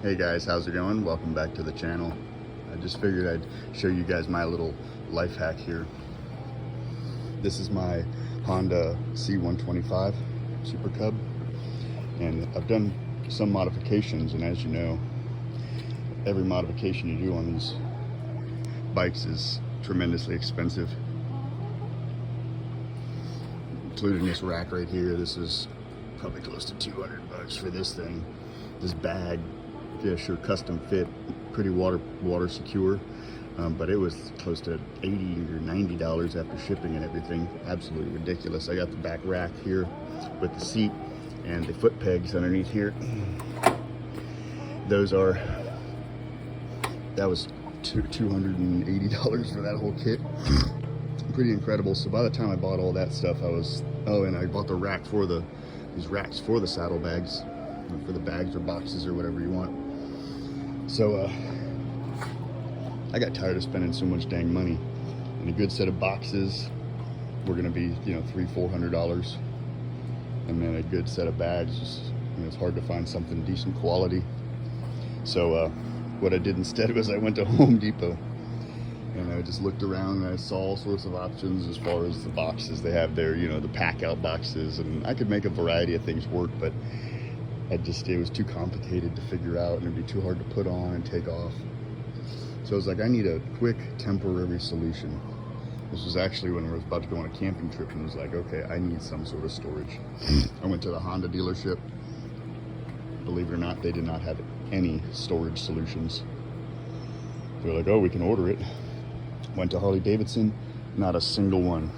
Hey guys, how's it going? Welcome back to the channel. I just figured I'd show you guys my little life hack here. This is my Honda C125 Super Cub, and I've done some modifications, and as you know, every modification you do on these bikes is tremendously expensive, including this rack right here. This is probably close to 200 bucks for this thing. This bag, yeah, sure, custom fit, pretty water secure, but it was close to $80 or $90 after shipping and everything. Absolutely ridiculous. I got the back rack here with the seat and the foot pegs underneath here. That was $280 for that whole kit. Pretty incredible. So by the time I bought all that stuff, and I bought the rack for these racks for the saddlebags, for the bags or boxes or whatever you want. So I got tired of spending so much dang money, and a good set of boxes were going to be, $300-400, and then a good set of bags, it's hard to find something decent quality. So what I did instead was I went to Home Depot, and I just looked around and I saw all sorts of options as far as the boxes they have there, the pack out boxes, and I could make a variety of things work, but it was too complicated to figure out, and it'd be too hard to put on and take off. So I was like, I need a quick temporary solution. This was actually when I was about to go on a camping trip, and was like, okay, I need some sort of storage. I went to the Honda dealership. Believe it or not, they did not have any storage solutions. They were like, oh, we can order it. Went to Harley Davidson, not a single one.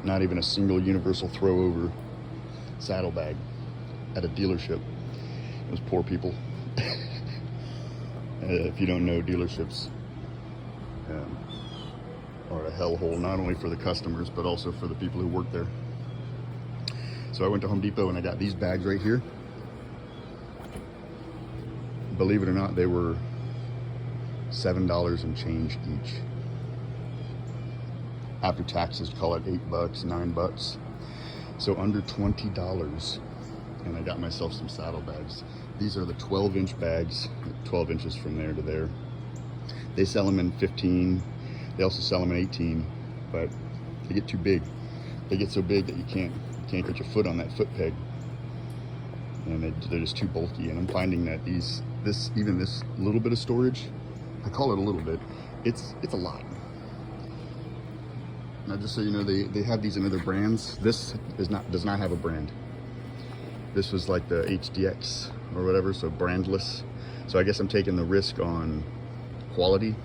Not even a single universal throw over saddlebag at a dealership. It was poor people. If you don't know, dealerships are a hellhole, not only for the customers but also for the people who work there. So I went to Home Depot and I got these bags right here. Believe it or not, they were $7 and change each. After taxes, call it $8, $9. So under $20. And I got myself some saddlebags. These are the 12-inch bags, 12 inches from there to there. They sell them in 15. They also sell them in 18, but they get too big. They get so big that you can't get your foot on that foot peg, and they're just too bulky. And I'm finding that even this little bit of storage, I call it a little bit, it's a lot. Now, just so you know, they have these in other brands. This does not have a brand. This was like the HDX or whatever, so brandless. So I guess I'm taking the risk on quality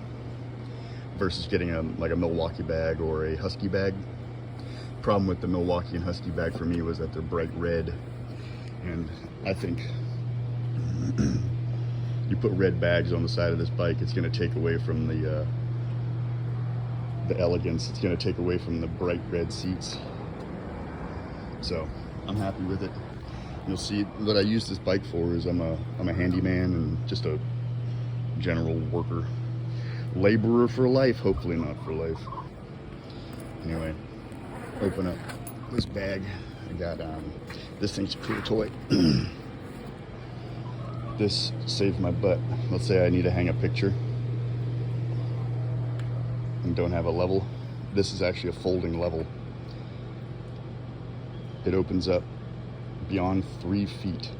versus getting a Milwaukee bag or a Husky bag. Problem with the Milwaukee and Husky bag for me was that they're bright red, and I think you put red bags on the side of this bike, it's going to take away from the elegance. It's going to take away from the bright red seats. So I'm happy with it. You'll see what I use this bike for is I'm a handyman and just a general worker, laborer for life, hopefully not for life. Anyway, open up this bag. I got this thing's a cool toy. This saved my butt. Let's say I need to hang a picture and don't have a level. This is actually a folding level. It opens up beyond 3 feet.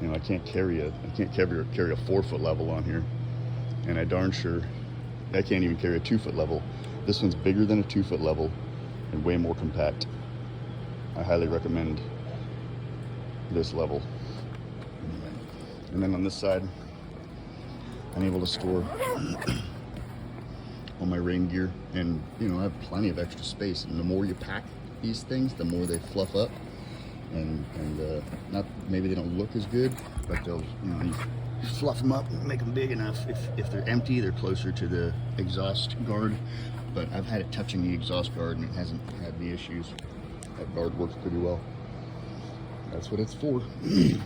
I can't carry a 4-foot level on here, and I darn sure I can't even carry a 2-foot level. This one's bigger than a 2-foot level and way more compact. I highly recommend this level. And then on this side, I'm able to store all my rain gear, and I have plenty of extra space. And the more you pack these things, the more they fluff up. And not maybe they don't look as good, but they'll you fluff them up and make them big enough. If they're empty, they're closer to the exhaust guard. But I've had it touching the exhaust guard and it hasn't had any issues. That guard works pretty well. That's what it's for. You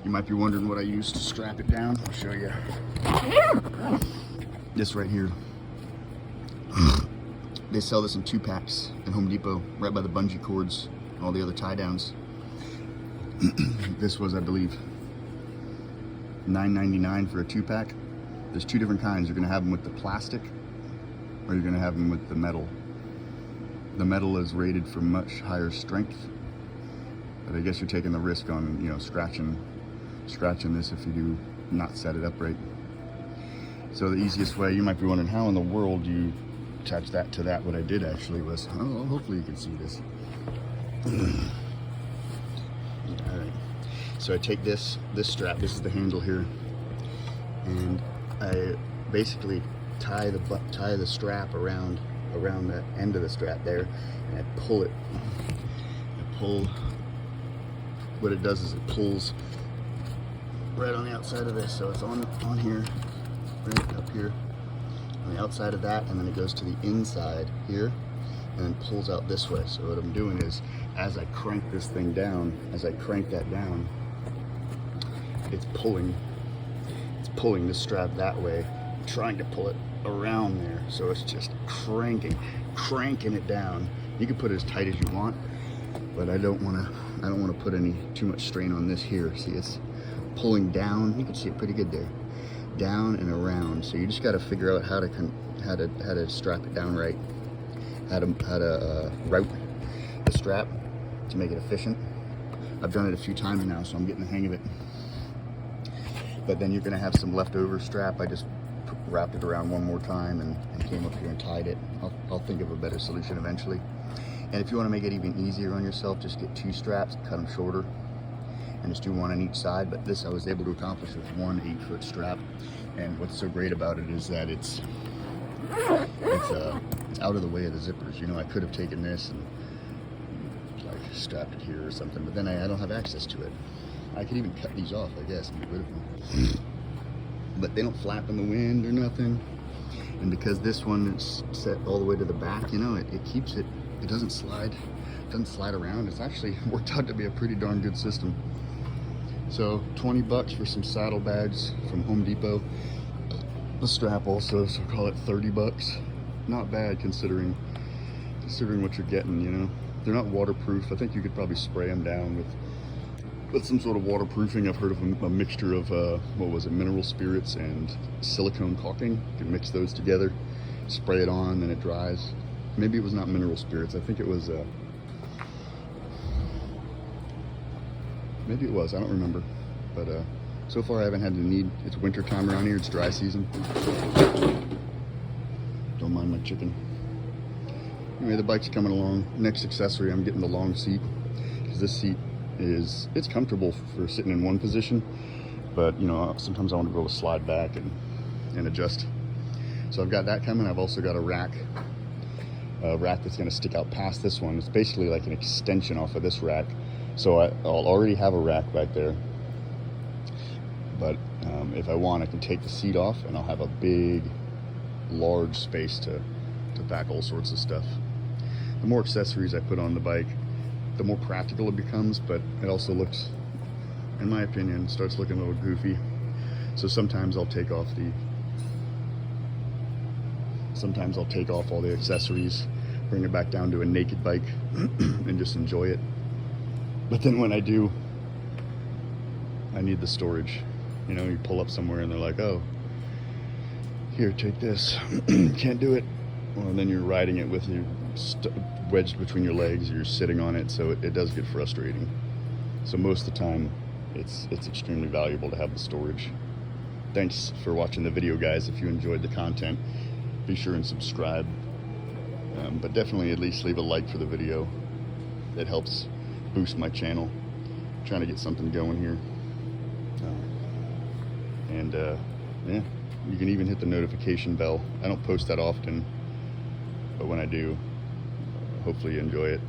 might be wondering what I use to strap it down. I'll show you. This right here. They sell this in 2-packs at Home Depot, right by the bungee cords and all the other tie downs. This was, I believe, $9.99 for a 2-pack. There's 2 different kinds. You're gonna have them with the plastic, or you're gonna have them with the metal. The metal is rated for much higher strength, but I guess you're taking the risk on, you know, scratching this if you do not set it up right. So the easiest way, you might be wondering, how in the world do you attach that to that? What I did actually was, oh, hopefully you can see this. All right. So I take this strap. This is the handle here, and I basically tie the strap around the end of the strap there, and I pull it. What it does is it pulls right on the outside of this, so it's on here, right up here, on the outside of that, and then it goes to the inside here, and then pulls out this way. So what I'm doing is, as I crank this thing down, as I crank that down, it's pulling the strap that way, trying to pull it around there. So it's just cranking it down. You can put it as tight as you want, but I don't want to put too much strain on this here. See, it's pulling down. You can see it pretty good there, down and around. So you just got to figure out how to strap it down right, how to route the strap to make it efficient. I've done it a few times now, so I'm getting the hang of it. But then you're going to have some leftover strap. I just wrapped it around one more time and came up here and tied it. I'll think of a better solution eventually. And if you want to make it even easier on yourself, just get 2 straps, cut them shorter, and just do 1 on each side. But this I was able to accomplish with 1 8-foot strap. And what's so great about it is that it's out of the way of the zippers. You know, I could have taken this and like strapped it here or something, but then I don't have access to it. I could even cut these off, I guess, and get rid of them. But they don't flap in the wind or nothing. And because this one is set all the way to the back, you know, it keeps it, it doesn't slide around. It's actually worked out to be a pretty darn good system. So 20 bucks for some saddlebags from Home Depot. The strap also, so call it 30 bucks. Not bad considering what you're getting, you know. They're not waterproof. I think you could probably spray them down with some sort of waterproofing. I've heard of a mixture of, what was it, mineral spirits and silicone caulking. You can mix those together, spray it on, then it dries. Maybe it was not mineral spirits. I think it was, maybe it was, I don't remember. But so far I haven't had the need. It's winter time around here, it's dry season. Don't mind my chicken. Anyway, the bike's coming along. Next accessory, I'm getting the long seat, because this seat it's comfortable for sitting in one position, but you know, sometimes I want to be able to slide back and adjust. So I've got that coming. I've also got a rack that's going to stick out past this one. It's basically like an extension off of this rack. So I'll already have a rack back there, but if I want, I can take the seat off and I'll have a big, large space to pack all sorts of stuff. The more accessories I put on the bike, the more practical it becomes, but it also looks, in my opinion, starts looking a little goofy. So sometimes I'll take off all the accessories, bring it back down to a naked bike and just enjoy it. But then when I do, I need the storage. You know, you pull up somewhere and they're like, oh, here, take this. Can't do it. Well, then you're riding it with you wedged between your legs, you're sitting on it, so it does get frustrating. So most of the time, it's extremely valuable to have the storage. Thanks for watching the video, guys. If you enjoyed the content, be sure and subscribe. But definitely at least leave a like for the video. It helps boost my channel. I'm trying to get something going here. Yeah, you can even hit the notification bell. I don't post that often, but when I do, hopefully you enjoy it.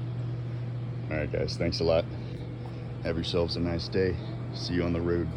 All right, guys, thanks a lot. Have yourselves a nice day. See you on the road.